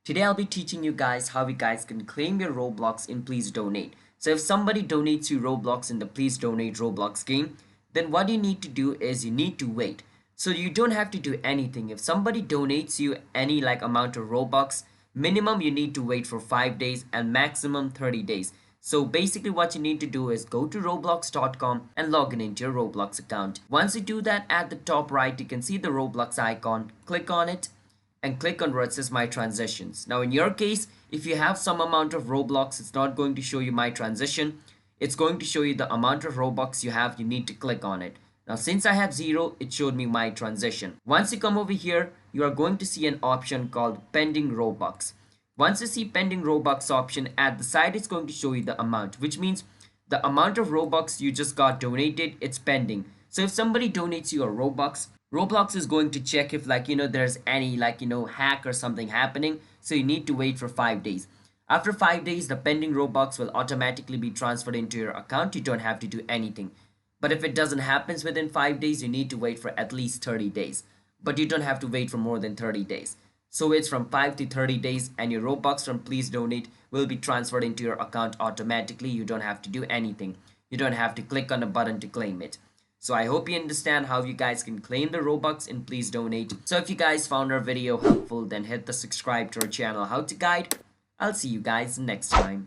Today I'll be teaching you guys how you guys can claim your Roblox in Please Donate. So if somebody donates you Roblox in the Please Donate Roblox game, then what you need to do is you need to wait. So you don't have to do anything. If somebody donates you any amount of Robux, minimum you need to wait for 5 days and maximum 30 days. So basically what you need to do is go to roblox.com and log in into your Roblox account. Once you do that, at the top right you can see the Roblox icon. Click on it and click on where it says my transitions. Now in your case, if you have some amount of Roblox, it's not going to show you my transition. It's going to show you the amount of Robux you have. You need to click on it. Now since I have 0, it showed me my transition. Once you come over here, you are going to see an option called pending Robux. Once you see pending Robux option, at the side it's going to show you the amount, which means the amount of Robux you just got donated, it's pending. So if somebody donates you a Robux, Roblox is going to check if there's any hack or something happening. So you need to wait for 5 days. After 5 days, the pending Robux will automatically be transferred into your account. You don't have to do anything. But if it doesn't happen within 5 days, you need to wait for at least 30 days. But you don't have to wait for more than 30 days. So it's from 5 to 30 days, and your Robux from Please Donate will be transferred into your account automatically. You don't have to do anything. You don't have to click on a button to claim it. So I hope you understand how you guys can claim the Robux and Please Donate. So if you guys found our video helpful, then hit the subscribe to our channel How to Guide. I'll see you guys next time.